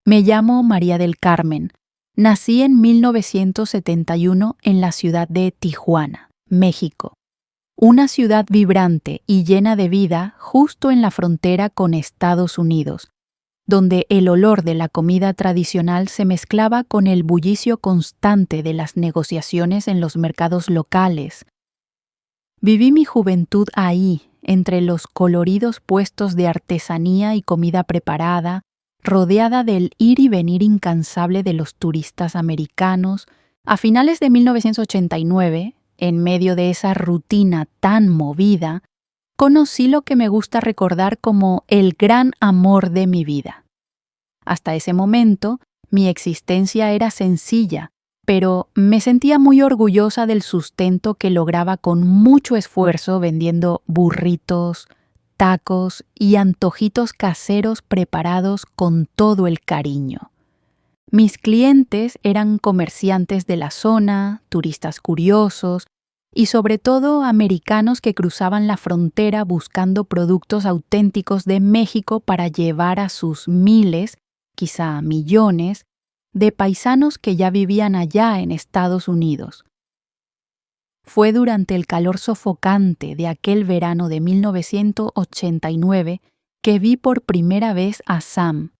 Me llamo María del Carmen. Nací en 1971 en la ciudad de Tijuana, México. Una ciudad vibrante y llena de vida justo en la frontera con Estados Unidos, donde el olor de la comida tradicional se mezclaba con el bullicio constante de las negociaciones en los mercados locales. Viví mi juventud ahí, entre los coloridos puestos de artesanía y comida preparada, rodeada del ir y venir incansable de los turistas americanos. A finales de 1989, en medio de esa rutina tan movida, conocí lo que me gusta recordar como el gran amor de mi vida. Hasta ese momento, mi existencia era sencilla, pero me sentía muy orgullosa del sustento que lograba con mucho esfuerzo vendiendo burritos, tacos y antojitos caseros preparados con todo el cariño. Mis clientes eran comerciantes de la zona, turistas curiosos y sobre todo americanos que cruzaban la frontera buscando productos auténticos de México para llevar a sus miles, quizá millones, de paisanos que ya vivían allá en Estados Unidos. Fue durante el calor sofocante de aquel verano de 1989 que vi por primera vez a Sam.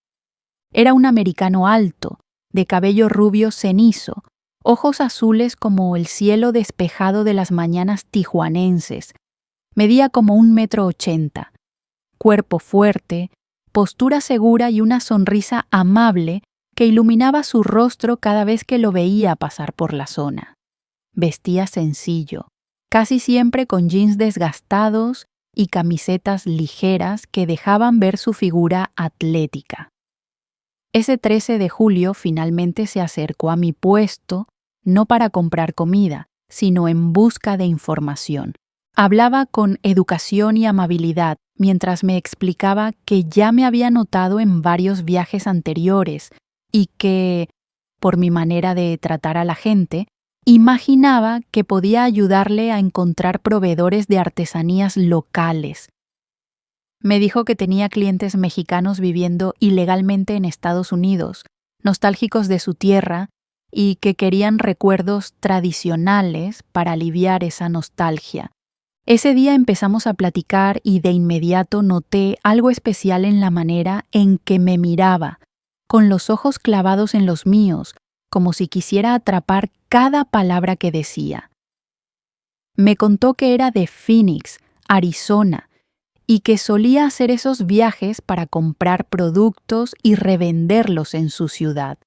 Era un americano alto, de cabello rubio cenizo, ojos azules como el cielo despejado de las mañanas tijuanenses. Medía como 1,80 m, cuerpo fuerte, postura segura y una sonrisa amable que iluminaba su rostro cada vez que lo veía pasar por la zona. Vestía sencillo, casi siempre con jeans desgastados y camisetas ligeras que dejaban ver su figura atlética. Ese 13 de julio finalmente se acercó a mi puesto, no para comprar comida, sino en busca de información. Hablaba con educación y amabilidad mientras me explicaba que ya me había notado en varios viajes anteriores y que, por mi manera de tratar a la gente, imaginaba que podía ayudarle a encontrar proveedores de artesanías locales. Me dijo que tenía clientes mexicanos viviendo ilegalmente en Estados Unidos, nostálgicos de su tierra y que querían recuerdos tradicionales para aliviar esa nostalgia. Ese día empezamos a platicar y de inmediato noté algo especial en la manera en que me miraba, con los ojos clavados en los míos, como si quisiera atrapar cada palabra que decía. Me contó que era de Phoenix, Arizona, y que solía hacer esos viajes para comprar productos y revenderlos en su ciudad.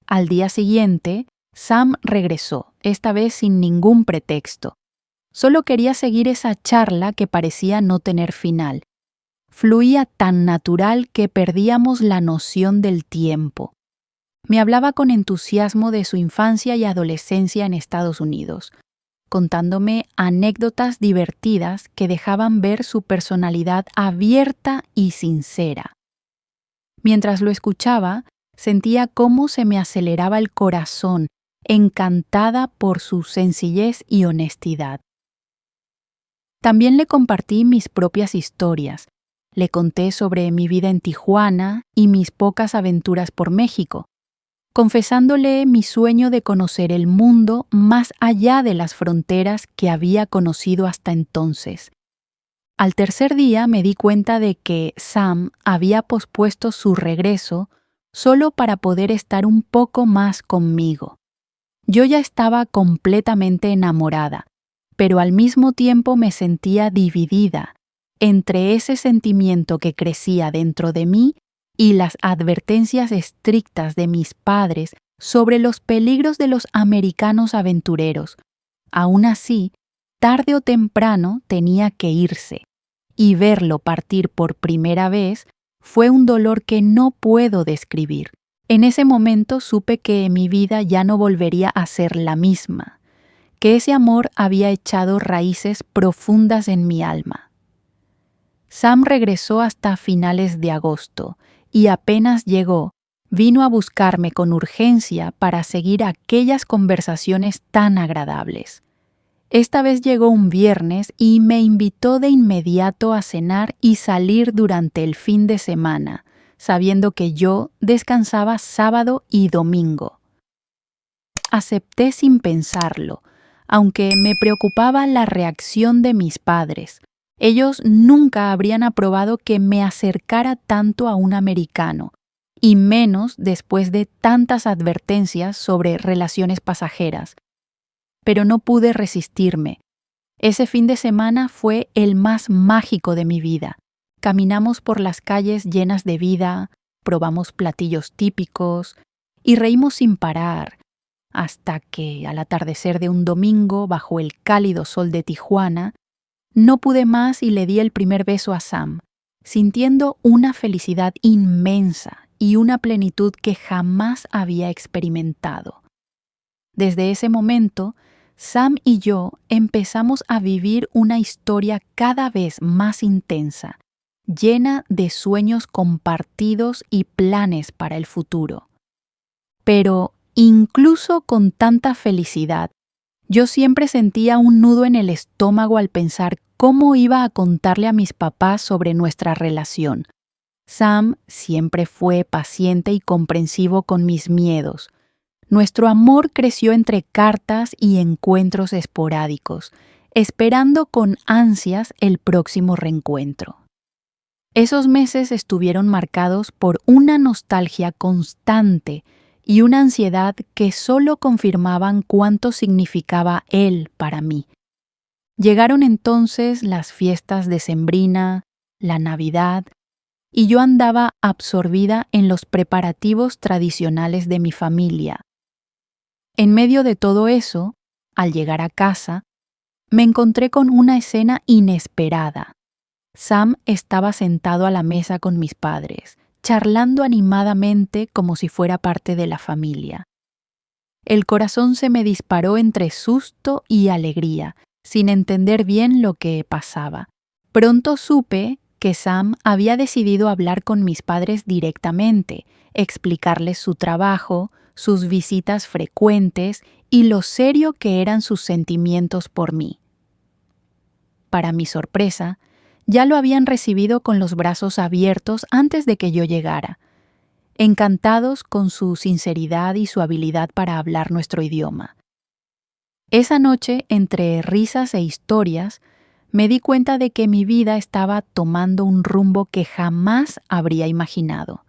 Al día siguiente, Sam regresó, esta vez sin ningún pretexto. Solo quería seguir esa charla que parecía no tener final. Fluía tan natural que perdíamos la noción del tiempo. Me hablaba con entusiasmo de su infancia y adolescencia en Estados Unidos, contándome anécdotas divertidas que dejaban ver su personalidad abierta y sincera. Mientras lo escuchaba, sentía cómo se me aceleraba el corazón, encantada por su sencillez y honestidad. También le compartí mis propias historias. Le conté sobre mi vida en Tijuana y mis pocas aventuras por México, confesándole mi sueño de conocer el mundo más allá de las fronteras que había conocido hasta entonces. Al tercer día me di cuenta de que Sam había pospuesto su regreso solo para poder estar un poco más conmigo. Yo ya estaba completamente enamorada, pero al mismo tiempo me sentía dividida entre ese sentimiento que crecía dentro de mí y las advertencias estrictas de mis padres sobre los peligros de los americanos aventureros. Aún así, tarde o temprano tenía que irse, y verlo partir por primera vez fue un dolor que no puedo describir. En ese momento supe que mi vida ya no volvería a ser la misma, que ese amor había echado raíces profundas en mi alma. Sam regresó hasta finales de agosto y apenas llegó, vino a buscarme con urgencia para seguir aquellas conversaciones tan agradables. Esta vez llegó un viernes y me invitó de inmediato a cenar y salir durante el fin de semana, sabiendo que yo descansaba sábado y domingo. Acepté sin pensarlo, aunque me preocupaba la reacción de mis padres. Ellos nunca habrían aprobado que me acercara tanto a un americano, y menos después de tantas advertencias sobre relaciones pasajeras. Pero no pude resistirme. Ese fin de semana fue el más mágico de mi vida. Caminamos por las calles llenas de vida, probamos platillos típicos y reímos sin parar, hasta que, al atardecer de un domingo, bajo el cálido sol de Tijuana, no pude más y le di el primer beso a Sam, sintiendo una felicidad inmensa y una plenitud que jamás había experimentado. Desde ese momento, Sam y yo empezamos a vivir una historia cada vez más intensa, llena de sueños compartidos y planes para el futuro. Pero, incluso con tanta felicidad, yo siempre sentía un nudo en el estómago al pensar cómo iba a contarle a mis papás sobre nuestra relación. Sam siempre fue paciente y comprensivo con mis miedos. Nuestro amor creció entre cartas y encuentros esporádicos, esperando con ansias el próximo reencuentro. Esos meses estuvieron marcados por una nostalgia constante y una ansiedad que solo confirmaban cuánto significaba él para mí. Llegaron entonces las fiestas decembrina, la Navidad, y yo andaba absorbida en los preparativos tradicionales de mi familia. En medio de todo eso, al llegar a casa, me encontré con una escena inesperada. Sam estaba sentado a la mesa con mis padres, charlando animadamente como si fuera parte de la familia. El corazón se me disparó entre susto y alegría, sin entender bien lo que pasaba. Pronto supe que Sam había decidido hablar con mis padres directamente, explicarles su trabajo, sus visitas frecuentes y lo serio que eran sus sentimientos por mí. Para mi sorpresa, ya lo habían recibido con los brazos abiertos antes de que yo llegara, encantados con su sinceridad y su habilidad para hablar nuestro idioma. Esa noche, entre risas e historias, me di cuenta de que mi vida estaba tomando un rumbo que jamás habría imaginado.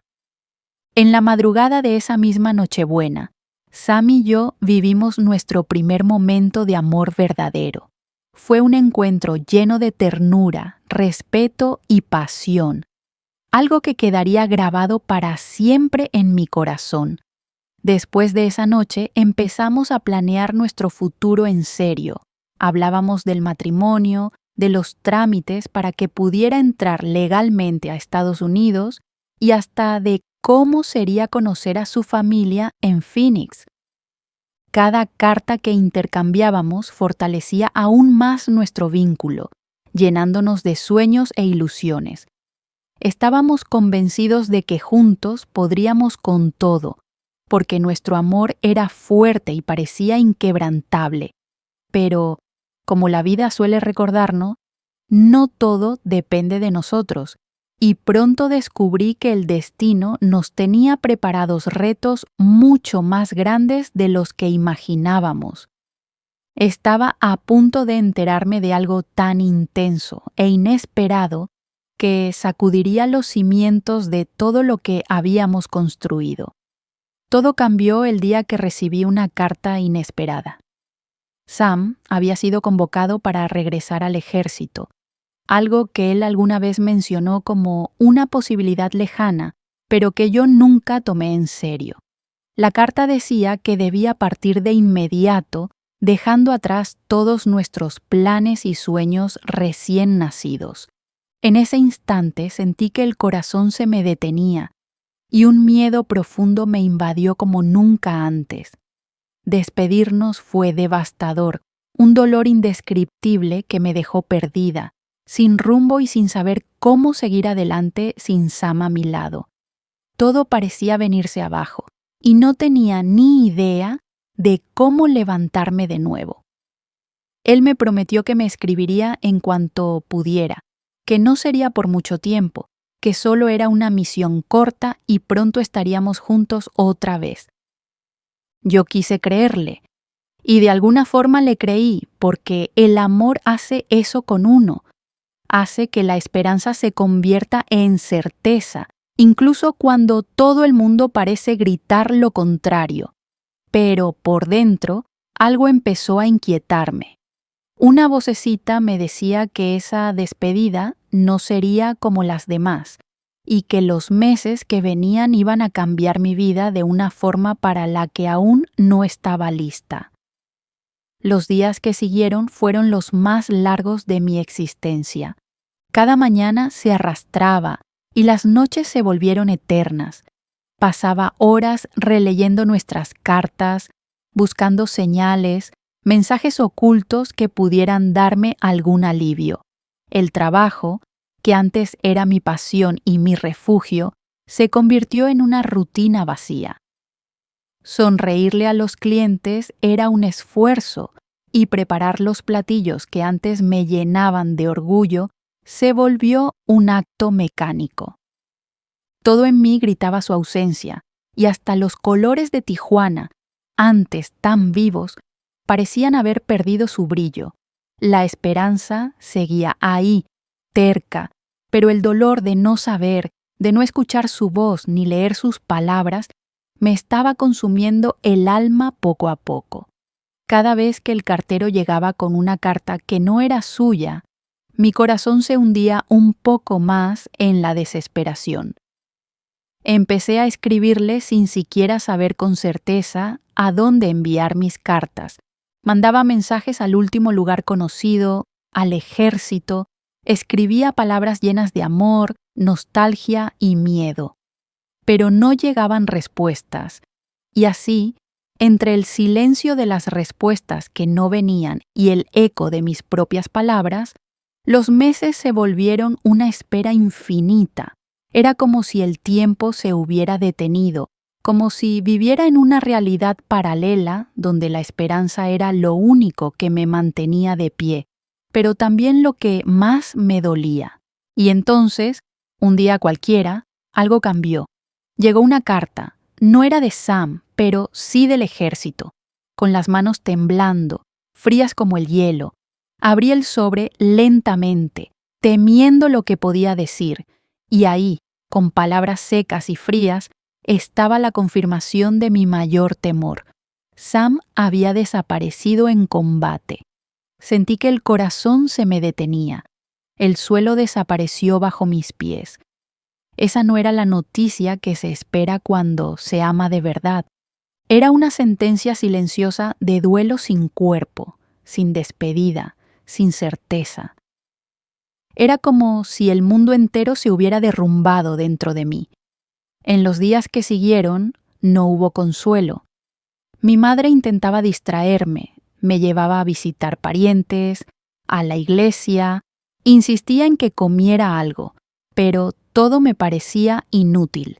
En la madrugada de esa misma Nochebuena, Sam y yo vivimos nuestro primer momento de amor verdadero. Fue un encuentro lleno de ternura, respeto y pasión, algo que quedaría grabado para siempre en mi corazón. Después de esa noche empezamos a planear nuestro futuro en serio. Hablábamos del matrimonio, de los trámites para que pudiera entrar legalmente a Estados Unidos y hasta de cómo sería conocer a su familia en Phoenix. Cada carta que intercambiábamos fortalecía aún más nuestro vínculo, llenándonos de sueños e ilusiones. Estábamos convencidos de que juntos podríamos con todo, porque nuestro amor era fuerte y parecía inquebrantable. Pero, como la vida suele recordarnos, no todo depende de nosotros, y pronto descubrí que el destino nos tenía preparados retos mucho más grandes de los que imaginábamos. Estaba a punto de enterarme de algo tan intenso e inesperado que sacudiría los cimientos de todo lo que habíamos construido. Todo cambió el día que recibí una carta inesperada. Sam había sido convocado para regresar al ejército, algo que él alguna vez mencionó como una posibilidad lejana, pero que yo nunca tomé en serio. La carta decía que debía partir de inmediato, dejando atrás todos nuestros planes y sueños recién nacidos. En ese instante sentí que el corazón se me detenía y un miedo profundo me invadió como nunca antes. Despedirnos fue devastador, un dolor indescriptible que me dejó perdida, sin rumbo y sin saber cómo seguir adelante sin Sam a mi lado. Todo parecía venirse abajo, y no tenía ni idea de cómo levantarme de nuevo. Él me prometió que me escribiría en cuanto pudiera, que no sería por mucho tiempo, que solo era una misión corta y pronto estaríamos juntos otra vez. Yo quise creerle, y de alguna forma le creí, porque el amor hace eso con uno, hace que la esperanza se convierta en certeza, incluso cuando todo el mundo parece gritar lo contrario. Pero por dentro, algo empezó a inquietarme. Una vocecita me decía que esa despedida no sería como las demás, y que los meses que venían iban a cambiar mi vida de una forma para la que aún no estaba lista. Los días que siguieron fueron los más largos de mi existencia. Cada mañana se arrastraba y las noches se volvieron eternas. Pasaba horas releyendo nuestras cartas, buscando señales, mensajes ocultos que pudieran darme algún alivio. El trabajo, que antes era mi pasión y mi refugio, se convirtió en una rutina vacía. Sonreírle a los clientes era un esfuerzo y preparar los platillos que antes me llenaban de orgullo se volvió un acto mecánico. Todo en mí gritaba su ausencia y hasta los colores de Tijuana, antes tan vivos, parecían haber perdido su brillo. La esperanza seguía ahí, terca, pero el dolor de no saber, de no escuchar su voz ni leer sus palabras, me estaba consumiendo el alma poco a poco. Cada vez que el cartero llegaba con una carta que no era suya, mi corazón se hundía un poco más en la desesperación. Empecé a escribirle sin siquiera saber con certeza a dónde enviar mis cartas. Mandaba mensajes al último lugar conocido, al ejército, escribía palabras llenas de amor, nostalgia y miedo. Pero no llegaban respuestas, y así, entre el silencio de las respuestas que no venían y el eco de mis propias palabras, los meses se volvieron una espera infinita. Era como si el tiempo se hubiera detenido, como si viviera en una realidad paralela donde la esperanza era lo único que me mantenía de pie, pero también lo que más me dolía. Y entonces, un día cualquiera, algo cambió. Llegó una carta, no era de Sam, pero sí del ejército, con las manos temblando, frías como el hielo. Abrí el sobre lentamente, temiendo lo que podía decir, y ahí, con palabras secas y frías, estaba la confirmación de mi mayor temor. Sam había desaparecido en combate. Sentí que el corazón se me detenía. El suelo desapareció bajo mis pies. Esa no era la noticia que se espera cuando se ama de verdad. Era una sentencia silenciosa de duelo sin cuerpo, sin despedida, sin certeza. Era como si el mundo entero se hubiera derrumbado dentro de mí. En los días que siguieron, no hubo consuelo. Mi madre intentaba distraerme, me llevaba a visitar parientes, a la iglesia, insistía en que comiera algo, pero todo me parecía inútil.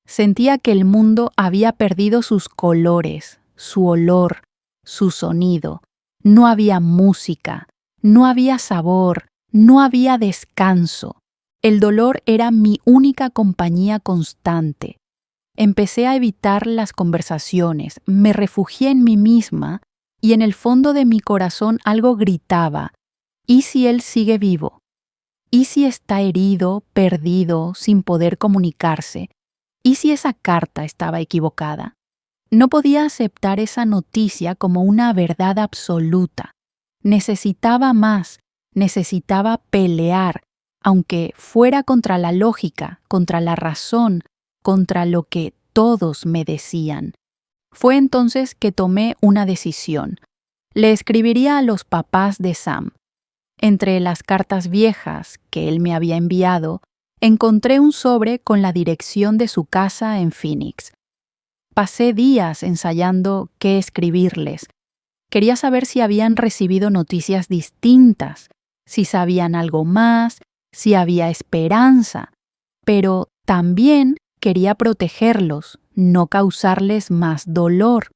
Sentía que el mundo había perdido sus colores, su olor, su sonido. No había música, no había sabor, no había descanso. El dolor era mi única compañía constante. Empecé a evitar las conversaciones, me refugié en mí misma y en el fondo de mi corazón algo gritaba: ¿y si él sigue vivo? ¿Y si está herido, perdido, sin poder comunicarse? ¿Y si esa carta estaba equivocada? No podía aceptar esa noticia como una verdad absoluta. Necesitaba más, necesitaba pelear, aunque fuera contra la lógica, contra la razón, contra lo que todos me decían. Fue entonces que tomé una decisión. Le escribiría a los papás de Sam. Entre las cartas viejas que él me había enviado, encontré un sobre con la dirección de su casa en Phoenix. Pasé días ensayando qué escribirles. Quería saber si habían recibido noticias distintas, si sabían algo más, si había esperanza, pero también quería protegerlos, no causarles más dolor.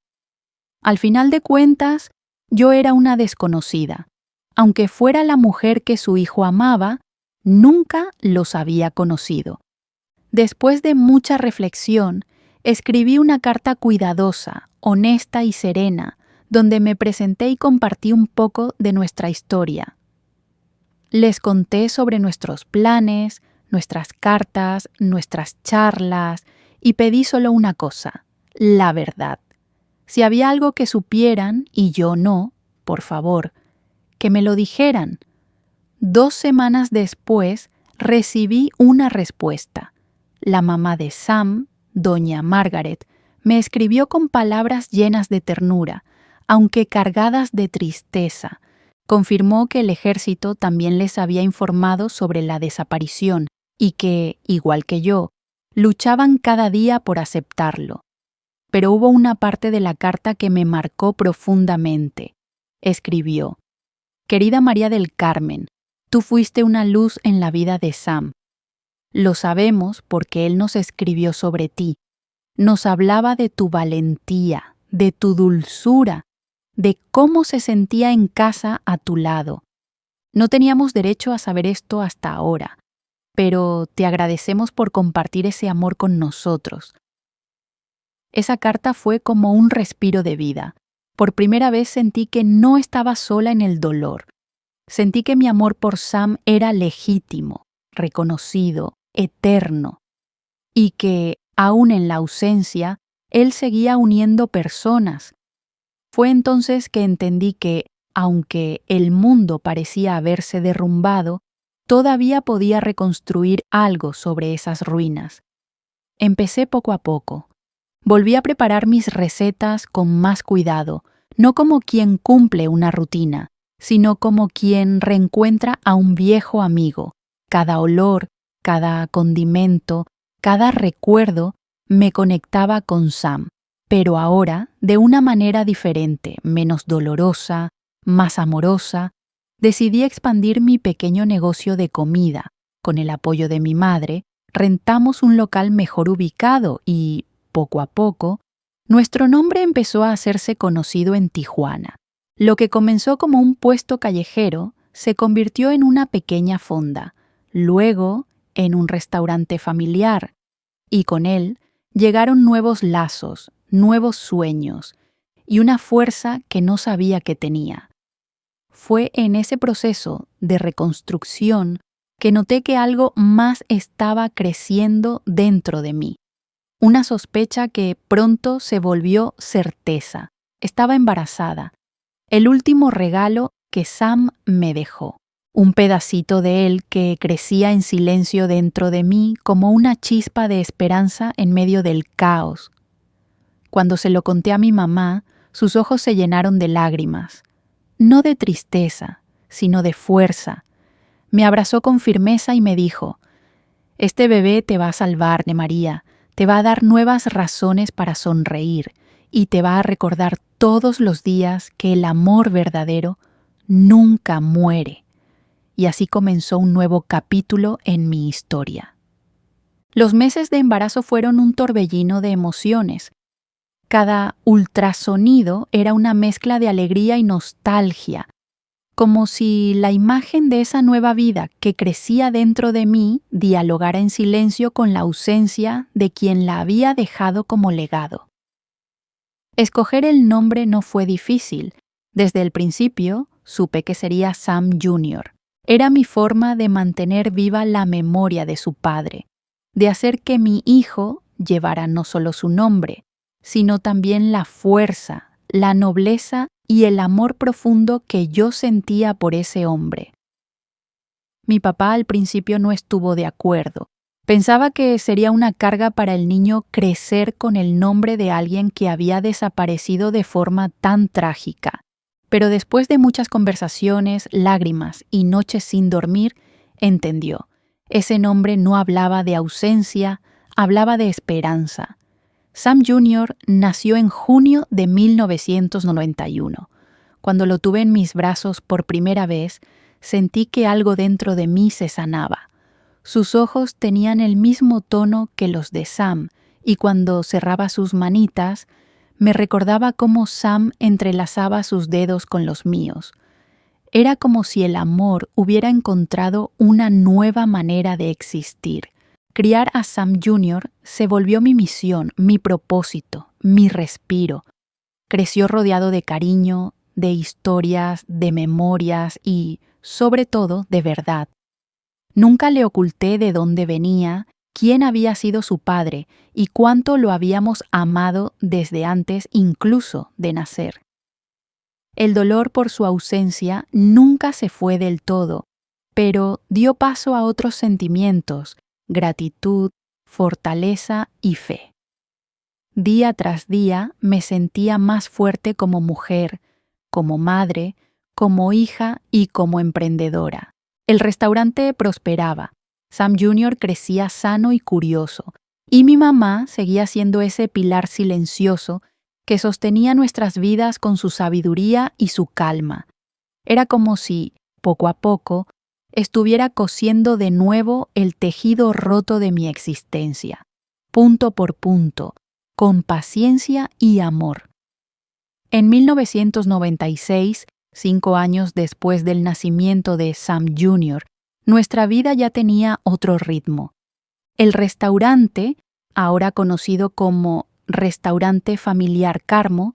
Al final de cuentas, yo era una desconocida. Aunque fuera la mujer que su hijo amaba, Nunca los había conocido. Después de mucha reflexión, escribí una carta cuidadosa, honesta y serena, donde me presenté y compartí un poco de nuestra historia. Les conté sobre nuestros planes, nuestras cartas, nuestras charlas, y pedí solo una cosa, la verdad. Si había algo que supieran y yo no, por favor, que me lo dijeran. 2 semanas después recibí una respuesta. La mamá de Sam, doña Margaret, me escribió con palabras llenas de ternura, aunque cargadas de tristeza. Confirmó que el ejército también les había informado sobre la desaparición y que, igual que yo, luchaban cada día por aceptarlo. Pero hubo una parte de la carta que me marcó profundamente. Escribió: «Querida María del Carmen, tú fuiste una luz en la vida de Sam. Lo sabemos porque él nos escribió sobre ti. Nos hablaba de tu valentía, de tu dulzura, de cómo se sentía en casa a tu lado. No teníamos derecho a saber esto hasta ahora, pero te agradecemos por compartir ese amor con nosotros». Esa carta fue como un respiro de vida. Por primera vez sentí que no estaba sola en el dolor. Sentí que mi amor por Sam era legítimo, reconocido, eterno, y que, aún en la ausencia, él seguía uniendo personas. Fue entonces que entendí que, aunque el mundo parecía haberse derrumbado, todavía podía reconstruir algo sobre esas ruinas. Empecé poco a poco. Volví a preparar mis recetas con más cuidado, no como quien cumple una rutina, sino como quien reencuentra a un viejo amigo. Cada olor, cada condimento, cada recuerdo me conectaba con Sam, pero ahora de una manera diferente, menos dolorosa, más amorosa. Decidí expandir mi pequeño negocio de comida. Con el apoyo de mi madre, rentamos un local mejor ubicado y, poco a poco, nuestro nombre empezó a hacerse conocido en Tijuana. Lo que comenzó como un puesto callejero se convirtió en una pequeña fonda, luego en un restaurante familiar, y con él llegaron nuevos lazos, nuevos sueños y una fuerza que no sabía que tenía. Fue en ese proceso de reconstrucción que noté que algo más estaba creciendo dentro de mí. Una sospecha que pronto se volvió certeza. Estaba embarazada. El último regalo que Sam me dejó. Un pedacito de él que crecía en silencio dentro de mí como una chispa de esperanza en medio del caos. Cuando se lo conté a mi mamá, sus ojos se llenaron de lágrimas. No de tristeza, sino de fuerza. Me abrazó con firmeza y me dijo: «Este bebé te va a salvar, de María. Te va a dar nuevas razones para sonreír y te va a recordar todos los días que el amor verdadero nunca muere». Y así comenzó un nuevo capítulo en mi historia. Los meses de embarazo fueron un torbellino de emociones. Cada ultrasonido era una mezcla de alegría y nostalgia, como si la imagen de esa nueva vida que crecía dentro de mí dialogara en silencio con la ausencia de quien la había dejado como legado. Escoger el nombre no fue difícil. Desde el principio supe que sería Sam Jr. Era mi forma de mantener viva la memoria de su padre, de hacer que mi hijo llevara no solo su nombre, sino también la fuerza, la nobleza y el amor profundo que yo sentía por ese hombre. Mi papá al principio no estuvo de acuerdo. Pensaba que sería una carga para el niño crecer con el nombre de alguien que había desaparecido de forma tan trágica. Pero después de muchas conversaciones, lágrimas y noches sin dormir, entendió. Ese nombre no hablaba de ausencia, hablaba de esperanza. Sam Jr. nació en junio de 1991. Cuando lo tuve en mis brazos por primera vez, sentí que algo dentro de mí se sanaba. Sus ojos tenían el mismo tono que los de Sam, y cuando cerraba sus manitas, me recordaba cómo Sam entrelazaba sus dedos con los míos. Era como si el amor hubiera encontrado una nueva manera de existir. Criar a Sam Jr. se volvió mi misión, mi propósito, mi respiro. Creció rodeado de cariño, de historias, de memorias y, sobre todo, de verdad. Nunca le oculté de dónde venía, quién había sido su padre y cuánto lo habíamos amado desde antes incluso de nacer. El dolor por su ausencia nunca se fue del todo, pero dio paso a otros sentimientos, gratitud, fortaleza y fe. Día tras día me sentía más fuerte como mujer, como madre, como hija y como emprendedora. El restaurante prosperaba, Sam Jr. crecía sano y curioso, y mi mamá seguía siendo ese pilar silencioso que sostenía nuestras vidas con su sabiduría y su calma. Era como si, poco a poco, estuviera cosiendo de nuevo el tejido roto de mi existencia, punto por punto, con paciencia y amor. En 1996, 5 años después del nacimiento de Sam Jr., nuestra vida ya tenía otro ritmo. El restaurante, ahora conocido como Restaurante Familiar Carmo,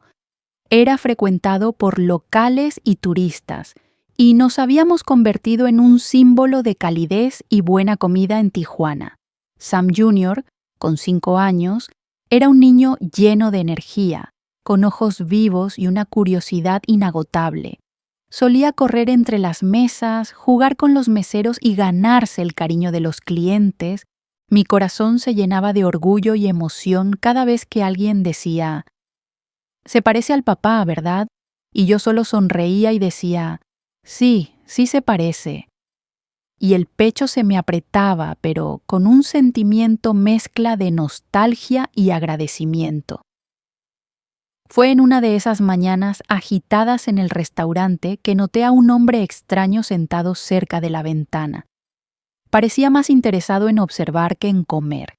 era frecuentado por locales y turistas, y nos habíamos convertido en un símbolo de calidez y buena comida en Tijuana. Sam Jr., con 5 años, era un niño lleno de energía, con ojos vivos y una curiosidad inagotable. Solía correr entre las mesas, jugar con los meseros y ganarse el cariño de los clientes. Mi corazón se llenaba de orgullo y emoción cada vez que alguien decía: «Se parece al papá, ¿verdad?», y yo solo sonreía y decía: «Sí, sí se parece». Y el pecho se me apretaba, pero con un sentimiento mezcla de nostalgia y agradecimiento. Fue en una de esas mañanas agitadas en el restaurante que noté a un hombre extraño sentado cerca de la ventana. Parecía más interesado en observar que en comer.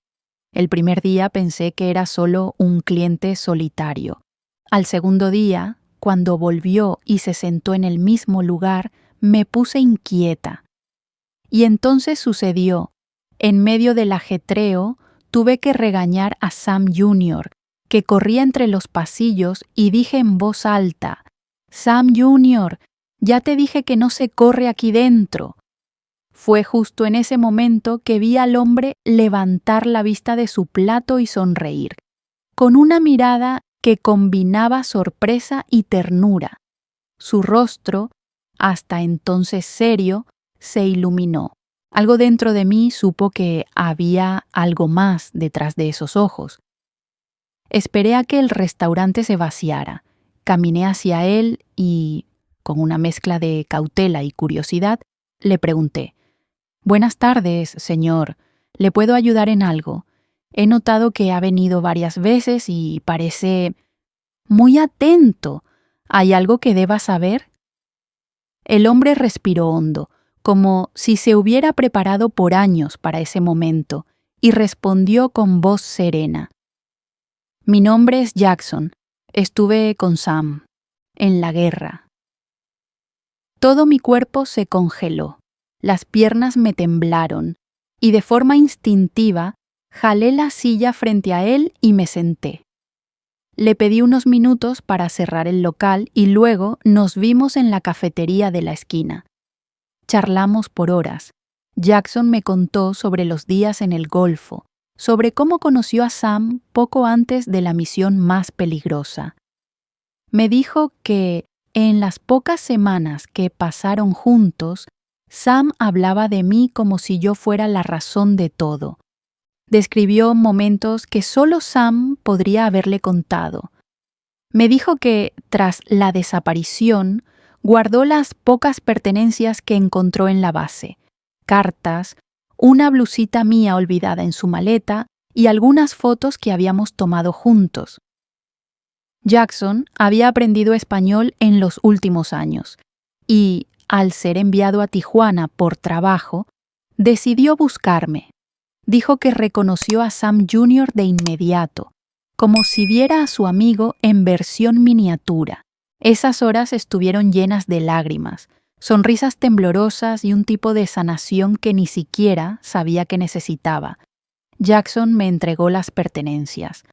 El primer día pensé que era solo un cliente solitario. Al segundo día, cuando volvió y se sentó en el mismo lugar, me puse inquieta. Y entonces sucedió. En medio del ajetreo, tuve que regañar a Sam Jr., que corría entre los pasillos, y dije en voz alta: «Sam Jr., ya te dije que no se corre aquí dentro». Fue justo en ese momento que vi al hombre levantar la vista de su plato y sonreír, con una mirada que combinaba sorpresa y ternura. Su rostro, hasta entonces serio, se iluminó. Algo dentro de mí supo que había algo más detrás de esos ojos. Esperé a que el restaurante se vaciara. Caminé hacia él y, con una mezcla de cautela y curiosidad, le pregunté: «Buenas tardes, señor. ¿Le puedo ayudar en algo? He notado que ha venido varias veces y parece muy atento. ¿Hay algo que deba saber?». El hombre respiró hondo, como si se hubiera preparado por años para ese momento, y respondió con voz serena: «Mi nombre es Jackson. Estuve con Sam en la guerra». Todo mi cuerpo se congeló, las piernas me temblaron, y de forma instintiva jalé la silla frente a él y me senté. Le pedí unos minutos para cerrar el local y luego nos vimos en la cafetería de la esquina. Charlamos por horas. Jackson me contó sobre los días en el Golfo, sobre cómo conoció a Sam poco antes de la misión más peligrosa. Me dijo que, en las pocas semanas que pasaron juntos, Sam hablaba de mí como si yo fuera la razón de todo. Describió momentos que solo Sam podría haberle contado. Me dijo que, tras la desaparición, guardó las pocas pertenencias que encontró en la base: cartas, una blusita mía olvidada en su maleta y algunas fotos que habíamos tomado juntos. Jackson había aprendido español en los últimos años y, al ser enviado a Tijuana por trabajo, decidió buscarme. Dijo que reconoció a Sam Jr. de inmediato, como si viera a su amigo en versión miniatura. Esas horas estuvieron llenas de lágrimas. sonrisas temblorosas y un tipo de sanación que ni siquiera sabía que necesitaba. Jackson me entregó las pertenencias.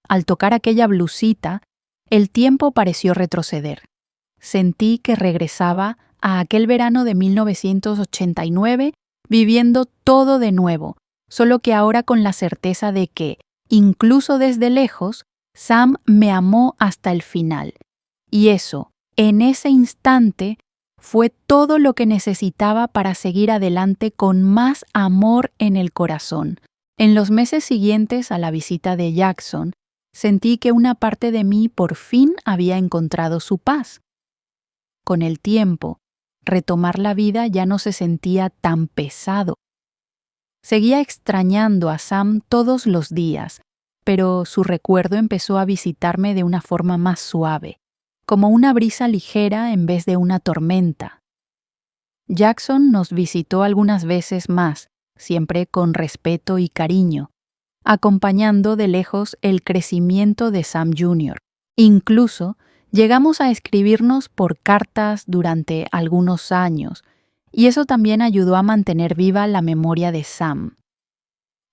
Al tocar aquella blusita, el tiempo pareció retroceder. Sentí que regresaba a aquel verano de 1989, viviendo todo de nuevo, solo que ahora con la certeza de que, incluso desde lejos, Sam me amó hasta el final. Y eso, en ese instante, fue todo lo que necesitaba para seguir adelante con más amor en el corazón. En los meses siguientes a la visita de Jackson, sentí que una parte de mí por fin había encontrado su paz. Con el tiempo, retomar la vida ya no se sentía tan pesado. Seguía extrañando a Sam todos los días, pero su recuerdo empezó a visitarme de una forma más suave, como una brisa ligera en vez de una tormenta. Jackson nos visitó algunas veces más, siempre con respeto y cariño, acompañando de lejos el crecimiento de Sam Jr. Incluso llegamos a escribirnos por cartas durante algunos años, y eso también ayudó a mantener viva la memoria de Sam.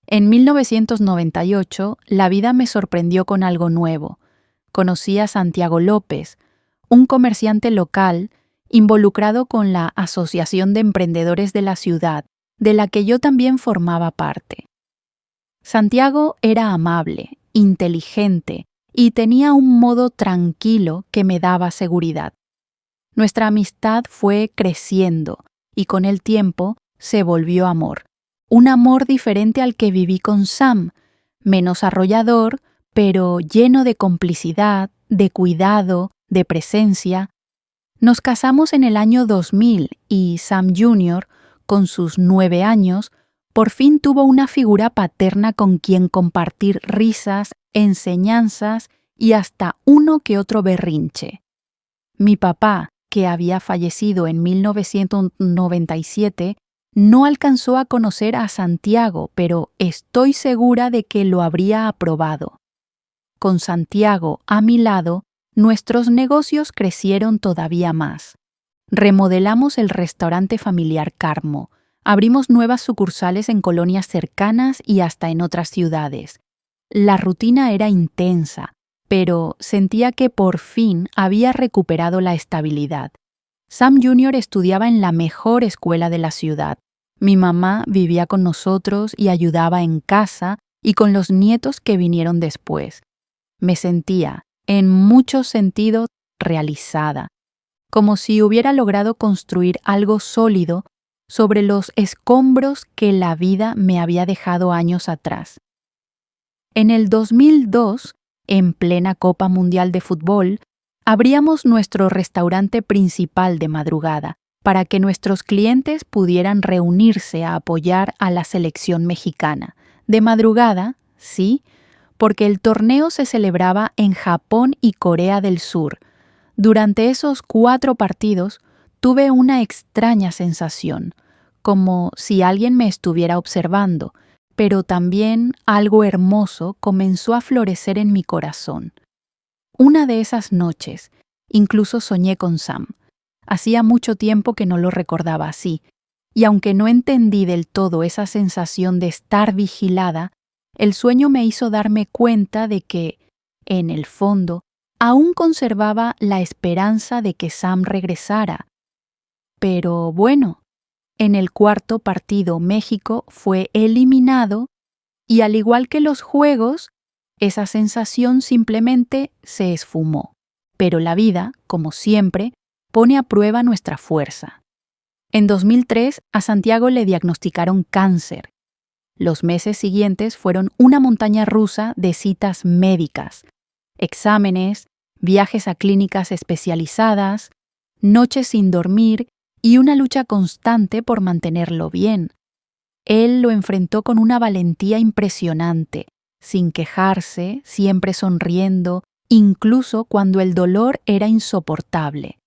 En 1998, la vida me sorprendió con algo nuevo. Conocí a Santiago López, un comerciante local involucrado con la Asociación de Emprendedores de la ciudad, de la que yo también formaba parte. Santiago era amable, inteligente y tenía un modo tranquilo que me daba seguridad. Nuestra amistad fue creciendo y con el tiempo se volvió amor. Un amor diferente al que viví con Sam, menos arrollador, pero lleno de complicidad, de cuidado, de presencia. Nos casamos en el año 2000 y Sam Jr., con sus 9 años, por fin tuvo una figura paterna con quien compartir risas, enseñanzas y hasta uno que otro berrinche. Mi papá, que había fallecido en 1997, no alcanzó a conocer a Santiago, pero estoy segura de que lo habría aprobado. Con Santiago a mi lado, nuestros negocios crecieron todavía más. Remodelamos el restaurante familiar Carmo, abrimos nuevas sucursales en colonias cercanas y hasta en otras ciudades. La rutina era intensa, pero sentía que por fin había recuperado la estabilidad. Sam Jr. estudiaba en la mejor escuela de la ciudad. Mi mamá vivía con nosotros y ayudaba en casa y con los nietos que vinieron después. Me sentía, en muchos sentidos, realizada, como si hubiera logrado construir algo sólido sobre los escombros que la vida me había dejado años atrás. En el 2002, en plena Copa Mundial de Fútbol, abríamos nuestro restaurante principal de madrugada para que nuestros clientes pudieran reunirse a apoyar a la selección mexicana. De madrugada, sí, porque el torneo se celebraba en Japón y Corea del Sur. Durante esos 4 partidos tuve una extraña sensación, como si alguien me estuviera observando, pero también algo hermoso comenzó a florecer en mi corazón. Una de esas noches, incluso soñé con Sam. Hacía mucho tiempo que no lo recordaba así, y aunque no entendí del todo esa sensación de estar vigilada, el sueño me hizo darme cuenta de que, en el fondo, aún conservaba la esperanza de que Sam regresara. Pero bueno, en el cuarto partido México fue eliminado y al igual que los juegos, esa sensación simplemente se esfumó. Pero la vida, como siempre, pone a prueba nuestra fuerza. En 2003 a Santiago le diagnosticaron cáncer. Los meses siguientes fueron una montaña rusa de citas médicas, exámenes, viajes a clínicas especializadas, noches sin dormir y una lucha constante por mantenerlo bien. Él lo enfrentó con una valentía impresionante, sin quejarse, siempre sonriendo, incluso cuando el dolor era insoportable.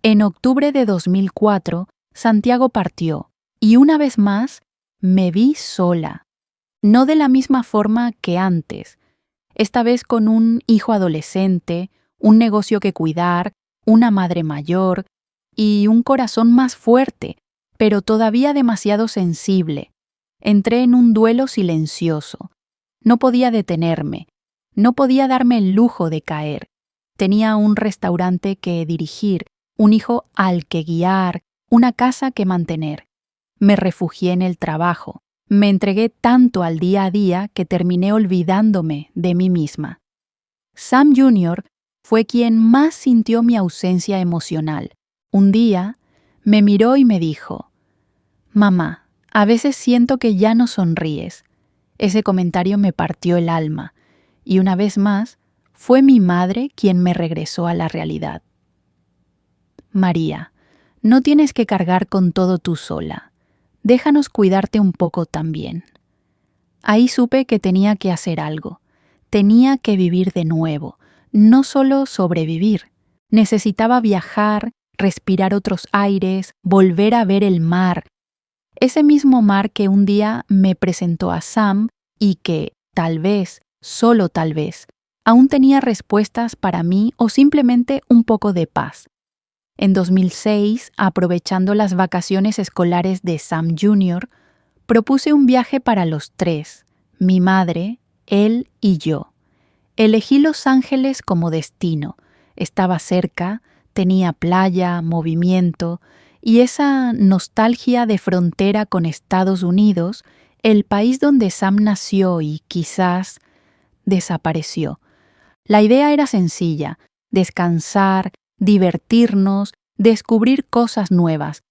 En octubre de 2004, Santiago partió, y una vez más, me vi sola. No de la misma forma que antes, esta vez con un hijo adolescente, un negocio que cuidar, una madre mayor, y un corazón más fuerte, pero todavía demasiado sensible. Entré en un duelo silencioso. No podía detenerme, no podía darme el lujo de caer. Tenía un restaurante que dirigir, un hijo al que guiar, una casa que mantener. Me refugié en el trabajo. Me entregué tanto al día a día que terminé olvidándome de mí misma. Sam Jr. fue quien más sintió mi ausencia emocional. Un día me miró y me dijo: «Mamá, a veces siento que ya no sonríes». Ese comentario me partió el alma, y una vez más fue mi madre quien me regresó a la realidad. María, no tienes que cargar con todo tú sola. Déjanos cuidarte un poco también. Ahí supe que tenía que hacer algo. Tenía que vivir de nuevo, no solo sobrevivir. Necesitaba viajar, respirar otros aires, volver a ver el mar. Ese mismo mar que un día me presentó a Sam y que, tal vez, solo tal vez, aún tenía respuestas para mí o simplemente un poco de paz. En 2006, aprovechando las vacaciones escolares de Sam Jr., propuse un viaje para los tres, mi madre, él y yo. Elegí Los Ángeles como destino. Estaba cerca, tenía playa, movimiento y esa nostalgia de frontera con Estados Unidos, el país donde Sam nació y quizás desapareció. La idea era sencilla: descansar, divertirnos, descubrir cosas nuevas.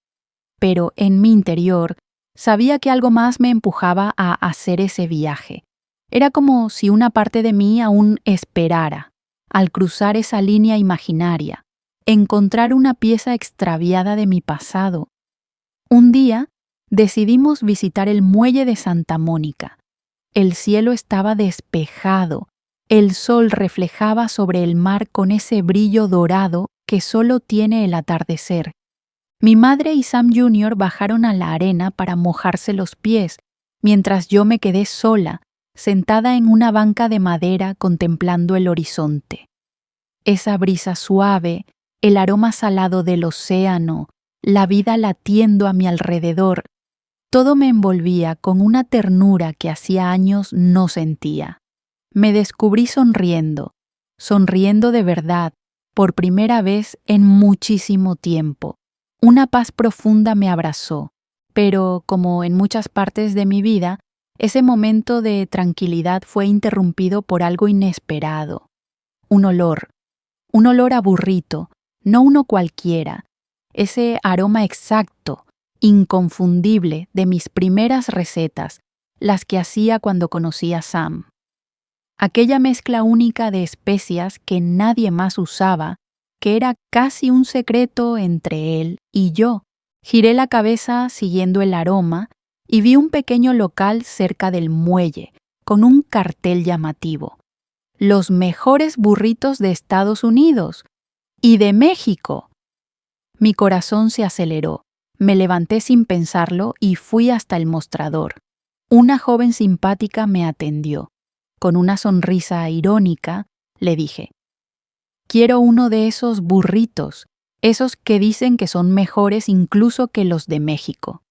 Pero en mi interior sabía que algo más me empujaba a hacer ese viaje. Era como si una parte de mí aún esperara, al cruzar esa línea imaginaria, encontrar una pieza extraviada de mi pasado. Un día decidimos visitar el muelle de Santa Mónica. El cielo estaba despejado, el sol reflejaba sobre el mar con ese brillo dorado que solo tiene el atardecer. Mi madre y Sam Jr. bajaron a la arena para mojarse los pies, mientras yo me quedé sola, sentada en una banca de madera contemplando el horizonte. Esa brisa suave, el aroma salado del océano, la vida latiendo a mi alrededor, todo me envolvía con una ternura que hacía años no sentía. Me descubrí sonriendo, sonriendo de verdad, por primera vez en muchísimo tiempo. Una paz profunda me abrazó, pero, como en muchas partes de mi vida, ese momento de tranquilidad fue interrumpido por algo inesperado. Un olor a burrito, no uno cualquiera, ese aroma exacto, inconfundible de mis primeras recetas, las que hacía cuando conocí a Sam. Aquella mezcla única de especias que nadie más usaba, que era casi un secreto entre él y yo. Giré la cabeza siguiendo el aroma y vi un pequeño local cerca del muelle, con un cartel llamativo: «Los mejores burritos de Estados Unidos y de México». Mi corazón se aceleró. Me levanté sin pensarlo y fui hasta el mostrador. Una joven simpática me atendió. Con una sonrisa irónica, le dije: «Quiero uno de esos burritos, esos que dicen que son mejores incluso que los de México».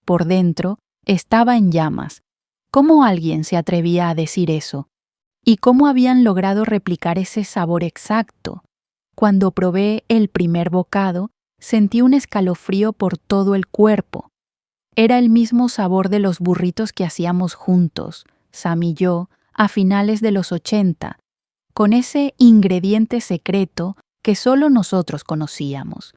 Por dentro estaba en llamas. ¿Cómo alguien se atrevía a decir eso? ¿Y cómo habían logrado replicar ese sabor exacto? Cuando probé el primer bocado, sentí un escalofrío por todo el cuerpo. Era el mismo sabor de los burritos que hacíamos juntos, Sam y yo, a finales de los 80, con ese ingrediente secreto que solo nosotros conocíamos.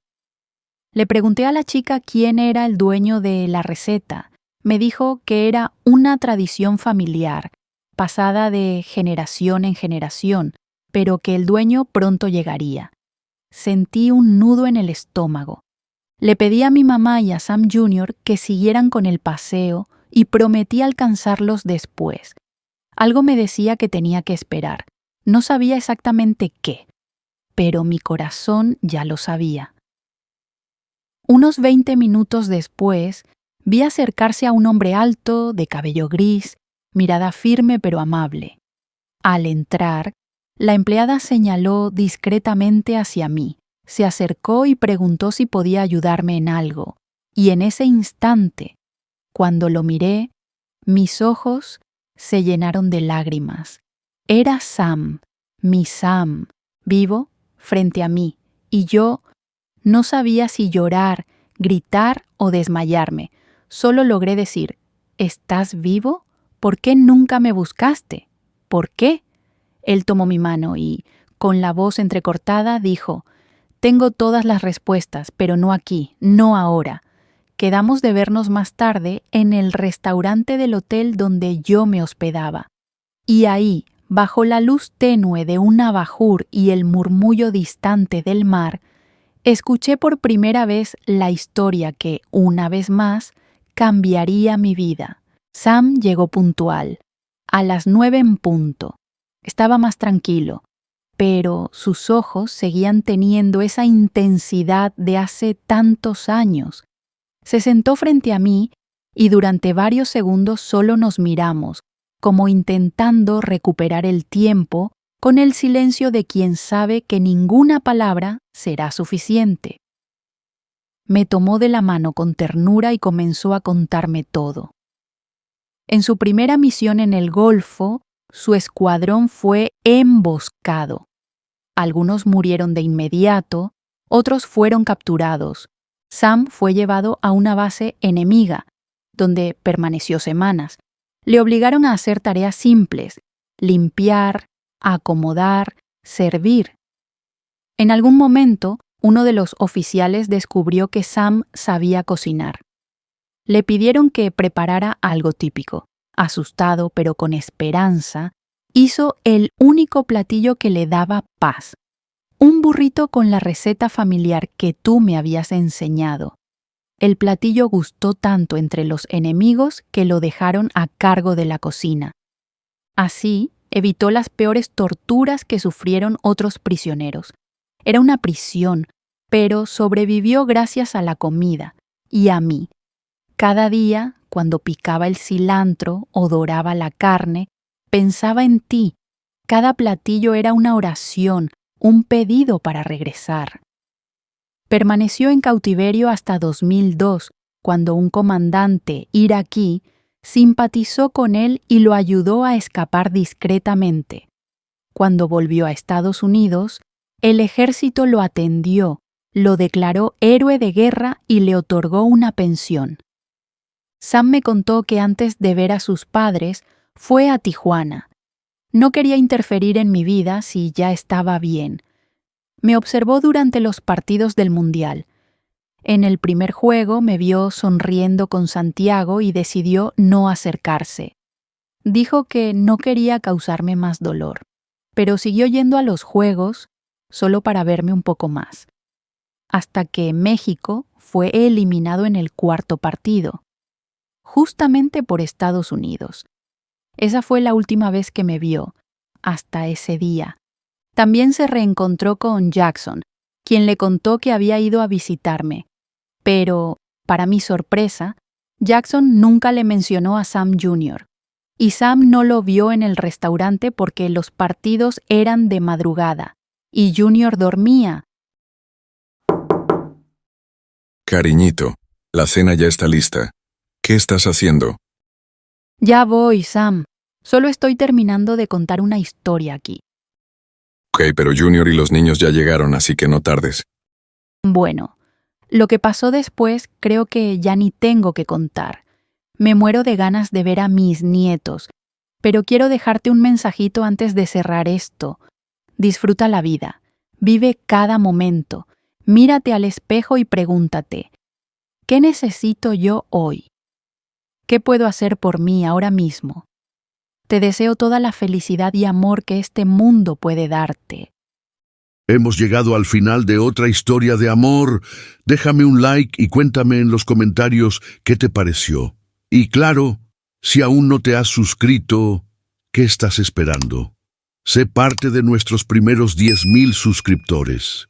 Le pregunté a la chica quién era el dueño de la receta. Me dijo que era una tradición familiar, pasada de generación en generación, pero que el dueño pronto llegaría. Sentí un nudo en el estómago. Le pedí a mi mamá y a Sam Jr. que siguieran con el paseo y prometí alcanzarlos después. Algo me decía que tenía que esperar. No sabía exactamente qué, pero mi corazón ya lo sabía. Unos 20 minutos después, vi acercarse a un hombre alto, de cabello gris, mirada firme pero amable. Al entrar, la empleada señaló discretamente hacia mí, se acercó y preguntó si podía ayudarme en algo. Y en ese instante, cuando lo miré, mis ojos se llenaron de lágrimas. Era Sam, mi Sam, vivo frente a mí, y yo no sabía si llorar, gritar o desmayarme. Solo logré decir, ¿estás vivo? ¿Por qué nunca me buscaste? ¿Por qué? Él tomó mi mano y, con la voz entrecortada, dijo, tengo todas las respuestas, pero no aquí, no ahora. Quedamos de vernos más tarde en el restaurante del hotel donde yo me hospedaba. Y ahí, bajo la luz tenue de un abajur y el murmullo distante del mar, escuché por primera vez la historia que, una vez más, cambiaría mi vida. Sam llegó puntual, a las 9 en punto. Estaba más tranquilo, pero sus ojos seguían teniendo esa intensidad de hace tantos años. Se sentó frente a mí y durante varios segundos solo nos miramos, como intentando recuperar el tiempo con el silencio de quien sabe que ninguna palabra será suficiente. Me tomó de la mano con ternura y comenzó a contarme todo. En su primera misión en el Golfo, su escuadrón fue emboscado. Algunos murieron de inmediato, otros fueron capturados. Sam fue llevado a una base enemiga, donde permaneció semanas. Le obligaron a hacer tareas simples, limpiar, acomodar, servir. En algún momento, uno de los oficiales descubrió que Sam sabía cocinar. Le pidieron que preparara algo típico. Asustado, pero con esperanza, hizo el único platillo que le daba paz. Un burrito con la receta familiar que tú me habías enseñado. El platillo gustó tanto entre los enemigos que lo dejaron a cargo de la cocina. Así, evitó las peores torturas que sufrieron otros prisioneros. Era una prisión, pero sobrevivió gracias a la comida y a mí. Cada día, cuando picaba el cilantro o doraba la carne, pensaba en ti. Cada platillo era una oración, un pedido para regresar. Permaneció en cautiverio hasta 2002, cuando un comandante iraquí simpatizó con él y lo ayudó a escapar discretamente. Cuando volvió a Estados Unidos, el ejército lo atendió, lo declaró héroe de guerra y le otorgó una pensión. Sam me contó que antes de ver a sus padres, fue a Tijuana. No quería interferir en mi vida si ya estaba bien. Me observó durante los partidos del Mundial. En el primer juego me vio sonriendo con Santiago y decidió no acercarse. Dijo que no quería causarme más dolor, pero siguió yendo a los juegos solo para verme un poco más. Hasta que México fue eliminado en el cuarto partido, justamente por Estados Unidos. Esa fue la última vez que me vio, hasta ese día. También se reencontró con Jackson, quien le contó que había ido a visitarme. Pero, para mi sorpresa, Jackson nunca le mencionó a Sam Jr. Y Sam no lo vio en el restaurante porque los partidos eran de madrugada, y Junior dormía. Cariñito, la cena ya está lista. ¿Qué estás haciendo? Ya voy, Sam. Solo estoy terminando de contar una historia aquí. Ok, pero Junior y los niños ya llegaron, así que no tardes. Bueno, lo que pasó después creo que ya ni tengo que contar. Me muero de ganas de ver a mis nietos, pero quiero dejarte un mensajito antes de cerrar esto. Disfruta la vida, vive cada momento, mírate al espejo y pregúntate, ¿qué necesito yo hoy? ¿Qué puedo hacer por mí ahora mismo? Te deseo toda la felicidad y amor que este mundo puede darte. Hemos llegado al final de otra historia de amor. Déjame un like y cuéntame en los comentarios qué te pareció. Y claro, si aún no te has suscrito, ¿qué estás esperando? Sé parte de nuestros primeros 10,000 suscriptores.